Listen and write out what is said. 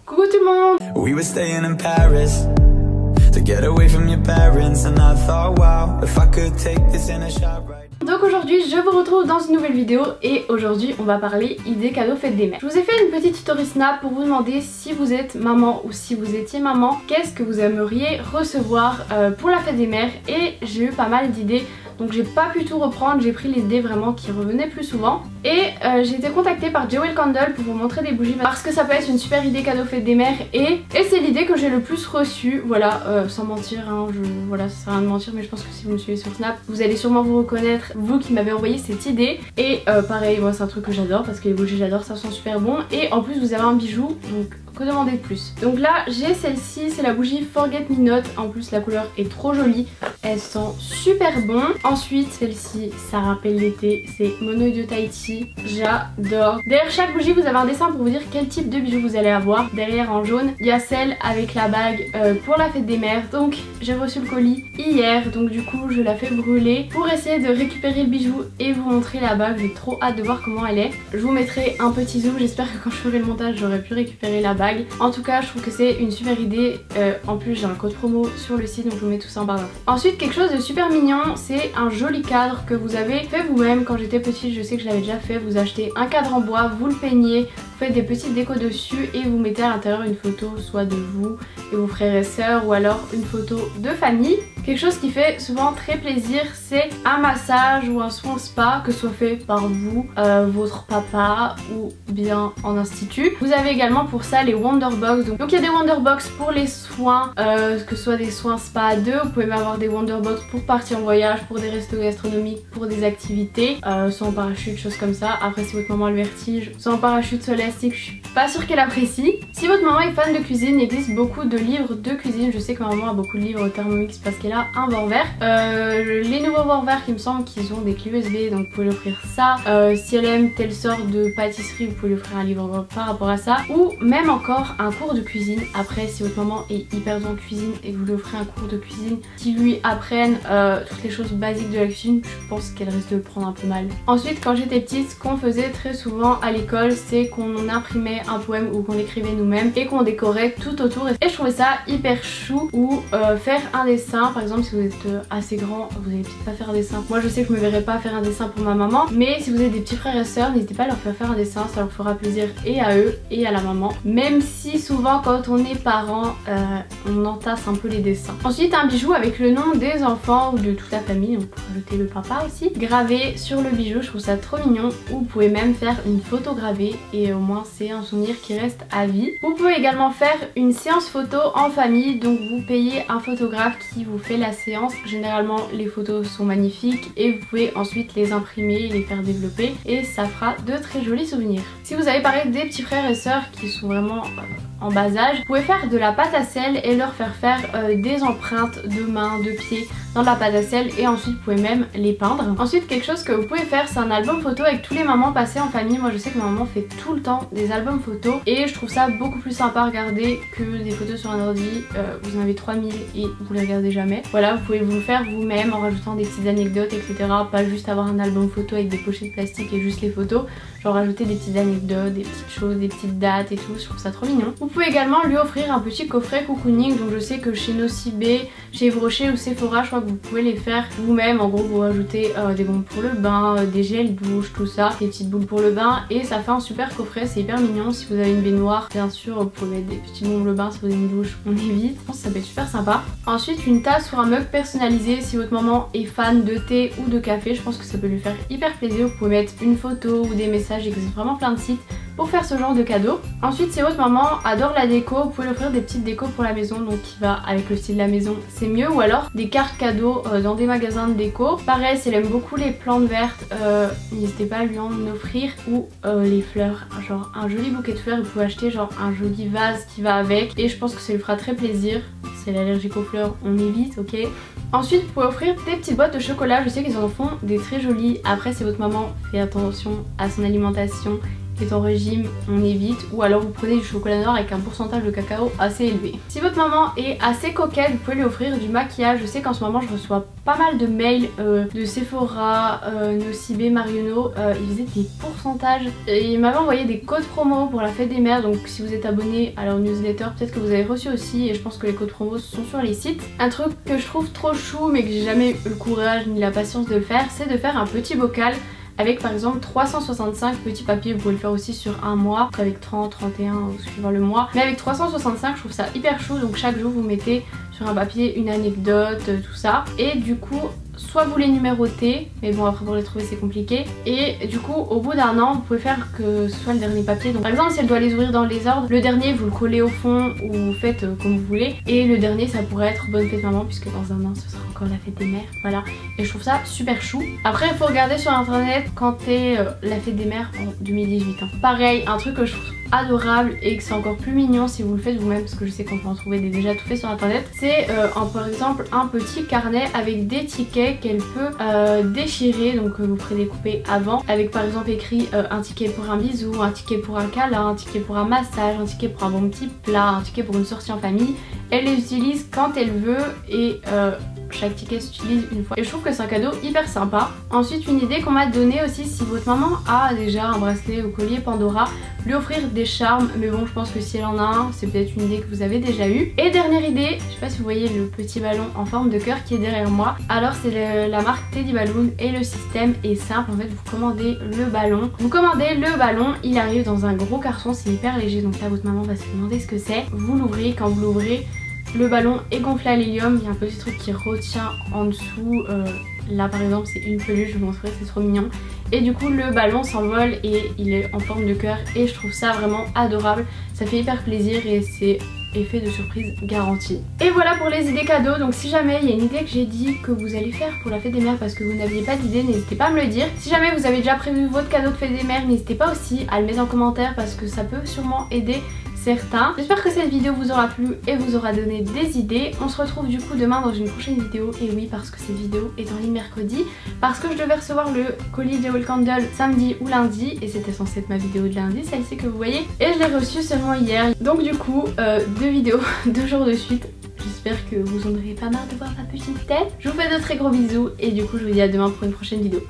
Coucou tout le monde. We were staying in Paris to get away from your parents and I thought wow if I could take this in a shot right. Donc aujourd'hui je vous retrouve dans une nouvelle vidéo et aujourd'hui on va parler idées cadeaux fête des mères. Je vous ai fait une petite story snap pour vous demander si vous êtes maman ou si vous étiez maman, qu'est-ce que vous aimeriez recevoir pour la fête des mères, et j'ai eu pas mal d'idées. Donc j'ai pas pu tout reprendre, j'ai pris les idées vraiment qui revenaient plus souvent. Et j'ai été contactée par Jewel Candle pour vous montrer des bougies parce que ça peut être une super idée cadeau fête des mères. Et c'est l'idée que j'ai le plus reçue, voilà, sans mentir, hein, voilà, ça sert à rien de mentir, mais je pense que si vous me suivez sur Snap, vous allez sûrement vous reconnaître, vous qui m'avez envoyé cette idée. Et pareil, moi c'est un truc que j'adore parce que les bougies j'adore, ça sent super bon. Et en plus vous avez un bijou, donc que demander de plus. Donc là j'ai celle-ci, c'est la bougie Forget Me Not. En plus la couleur est trop jolie, elle sent super bon. Ensuite celle-ci, ça rappelle l'été, c'est Mon œil de Tahiti, j'adore. Derrière chaque bougie vous avez un dessin pour vous dire quel type de bijou vous allez avoir. Derrière en jaune il y a celle avec la bague pour la fête des mères. Donc j'ai reçu le colis hier, donc du coup je la fais brûler pour essayer de récupérer le bijou et vous montrer la bague. J'ai trop hâte de voir comment elle est. Je vous mettrai un petit zoom, j'espère que quand je ferai le montage j'aurai pu récupérer la bague. En tout cas je trouve que c'est une super idée. En plus j'ai un code promo sur le site, donc je vous mets tout ça en barre d'infos. Ensuite quelque chose de super mignon, c'est un joli cadre que vous avez fait vous-même. Quand j'étais petite, je sais que je l'avais déjà fait, vous achetez un cadre en bois, vous le peignez, vous faites des petites décos dessus et vous mettez à l'intérieur une photo soit de vous et vos frères et sœurs ou alors une photo de famille. Quelque chose qui fait souvent très plaisir, c'est un massage ou un soin spa, que ce soit fait par vous, votre papa ou bien en institut. Vous avez également pour ça les Wonderbox. Donc il y a des Wonderbox pour les soins, que ce soit des soins spa à deux. Vous pouvez même avoir des Wonderbox pour partir en voyage, pour des restos gastronomiques, pour des activités, soit en parachute, choses comme ça. Après si votre maman a le vertige, soit en parachute sur l'élastique, je suis pas sûre qu'elle apprécie. Si votre maman est fan de cuisine, il existe beaucoup de livres de cuisine. Je sais que ma maman a beaucoup de livres Thermomix parce qu'elle a un Vorwerk. Les nouveaux Vorwerk, il me semble qu'ils ont des clés USB, donc vous pouvez lui offrir ça. Si elle aime telle sorte de pâtisserie, vous pouvez lui offrir un livre par rapport à ça, ou même encore un cours de cuisine. Après si votre maman est hyper douée en cuisine et que vous lui offrez un cours de cuisine qui lui apprenne toutes les choses basiques de la cuisine, je pense qu'elle risque de le prendre un peu mal. Ensuite quand j'étais petite, ce qu'on faisait très souvent à l'école, c'est qu'on imprimait un poème ou qu'on l'écrivait nous-mêmes et qu'on décorait tout autour, et je trouvais ça hyper chou. Ou faire un dessin, par exemple si vous êtes assez grand, vous allez peut-être pas faire un dessin. Moi je sais que je me verrais pas faire un dessin pour ma maman, mais si vous avez des petits frères et sœurs, n'hésitez pas à leur faire un dessin, ça leur fera plaisir et à eux et à la maman. Même si souvent quand on est parent, on entasse un peu les dessins. Ensuite un bijou avec le nom des enfants ou de toute la famille, on peut rajouter le papa aussi, gravé sur le bijou, je trouve ça trop mignon. Ou vous pouvez même faire une photo gravée et au moins c'est un souvenir qui reste à vie. Vous pouvez également faire une séance photo en famille, donc vous payez un photographe qui vous fait la séance. Généralement les photos sont magnifiques et vous pouvez ensuite les imprimer, les faire développer et ça fera de très jolis souvenirs. Si vous avez pareil des petits frères et sœurs qui sont vraiment en bas âge, vous pouvez faire de la pâte à sel et leur faire des empreintes de mains, de pieds dans de la pâte à sel, et ensuite vous pouvez même les peindre. Ensuite quelque chose que vous pouvez faire, c'est un album photo avec tous les moments passés en famille. Moi je sais que ma maman fait tout le temps des albums photos et je trouve ça beaucoup plus sympa à regarder que des photos sur un ordi. Vous en avez 3000 et vous les regardez jamais. Voilà, vous pouvez vous le faire vous-même en rajoutant des petites anecdotes etc. Pas juste avoir un album photo avec des pochettes plastiques et juste les photos, genre rajouter des petites anecdotes, des petites choses, des petites dates et tout, je trouve ça trop mignon. Vous pouvez également lui offrir un petit coffret cocooning, donc je sais que chez Nocibé, chez Yves Rocher ou Sephora, je crois que vous pouvez les faire vous-même. En gros vous rajoutez des bombes pour le bain, des gels douche, tout ça, des petites boules pour le bain et ça fait un super coffret, c'est hyper mignon. Si vous avez une baignoire, bien sûr vous pouvez mettre des petits bombes pour le bain. Si vous avez une douche, on évite, je pense que ça peut être super sympa. Ensuite une tasse ou un mug personnalisé, si votre maman est fan de thé ou de café, je pense que ça peut lui faire hyper plaisir. Vous pouvez mettre une photo ou des messages, il existe vraiment plein de sites pour faire ce genre de cadeau. Ensuite si votre maman adore la déco, vous pouvez lui offrir des petites décos pour la maison, donc qui va avec le style de la maison, c'est mieux. Ou alors des cartes cadeaux dans des magasins de déco. Pareil si elle aime beaucoup les plantes vertes, n'hésitez pas à lui en offrir. Ou les fleurs, genre un joli bouquet de fleurs, vous pouvez acheter genre un joli vase qui va avec et je pense que ça lui fera très plaisir. Si elle est allergique aux fleurs, on évite, ok. Ensuite vous pouvez offrir des petites boîtes de chocolat, je sais qu'ils en font des très jolies. Après si votre maman fait attention à son alimentation est en régime, on évite, ou alors vous prenez du chocolat noir avec un pourcentage de cacao assez élevé. Si votre maman est assez coquette, vous pouvez lui offrir du maquillage. Je sais qu'en ce moment je reçois pas mal de mails de Sephora, Nocibé, Marionneau, ils faisaient des pourcentages et ils m'avaient envoyé des codes promo pour la fête des mères, donc si vous êtes abonné à leur newsletter, peut-être que vous avez reçu aussi, et je pense que les codes promo sont sur les sites. Un truc que je trouve trop chou mais que j'ai jamais eu le courage ni la patience de le faire, c'est de faire un petit bocal avec par exemple 365 petits papiers. Vous pouvez le faire aussi sur un mois, avec 30, 31 suivant le mois, mais avec 365 je trouve ça hyper chou. Donc chaque jour vous mettez sur un papier une anecdote, tout ça, et du coup soit vous les numérotez, mais bon après pour les trouver c'est compliqué, et du coup au bout d'un an vous pouvez faire que ce soit le dernier papier. Donc par exemple si elle doit les ouvrir dans les ordres, le dernier vous le collez au fond ou vous faites comme vous voulez, et le dernier ça pourrait être bonne fête maman puisque dans un an ce sera encore la fête des mères, voilà, et je trouve ça super chou. Après il faut regarder sur internet quand est la fête des mères en 2018 hein. Pareil, un truc que je trouve adorable et que c'est encore plus mignon si vous le faites vous-même, parce que je sais qu'on peut en trouver des déjà tout faits sur internet, c'est par exemple un petit carnet avec des tickets qu'elle peut déchirer, donc vous pourrez découper avant, avec par exemple écrit un ticket pour un bisou, un ticket pour un câlin, un ticket pour un massage, un ticket pour un bon petit plat, un ticket pour une sortie en famille. Elle les utilise quand elle veut et chaque ticket s'utilise une fois, et je trouve que c'est un cadeau hyper sympa. Ensuite une idée qu'on m'a donnée aussi, si votre maman a déjà un bracelet ou collier Pandora, lui offrir des charmes, mais bon je pense que si elle en a un c'est peut-être une idée que vous avez déjà eue. Et dernière idée, je sais pas si vous voyez le petit ballon en forme de cœur qui est derrière moi, alors c'est la marque Teddy Balloon et le système est simple. En fait vous commandez le ballon, il arrive dans un gros carton, c'est hyper léger, donc là votre maman va se demander ce que c'est. Vous l'ouvrez, quand vous l'ouvrez le ballon est gonflé à l'hélium, il y a un petit truc qui retient en dessous, là par exemple c'est une peluche, je vais vous montrer, c'est trop mignon. Et du coup le ballon s'envole et il est en forme de cœur et je trouve ça vraiment adorable, ça fait hyper plaisir et c'est effet de surprise garanti. Et voilà pour les idées cadeaux. Donc si jamais il y a une idée que j'ai dit que vous allez faire pour la fête des mères parce que vous n'aviez pas d'idée, n'hésitez pas à me le dire. Si jamais vous avez déjà prévu votre cadeau de fête des mères, n'hésitez pas aussi à le mettre en commentaire parce que ça peut sûrement aider certains. J'espère que cette vidéo vous aura plu et vous aura donné des idées. On se retrouve du coup demain dans une prochaine vidéo, et oui parce que cette vidéo est en ligne mercredi, parce que je devais recevoir le colis Jewel Candle samedi ou lundi et c'était censé être ma vidéo de lundi, celle-ci que vous voyez, et je l'ai reçue seulement hier. Donc du coup 2 vidéos 2 jours de suite. J'espère que vous en aurez pas marre de voir ma petite tête. Je vous fais de très gros bisous et du coup je vous dis à demain pour une prochaine vidéo.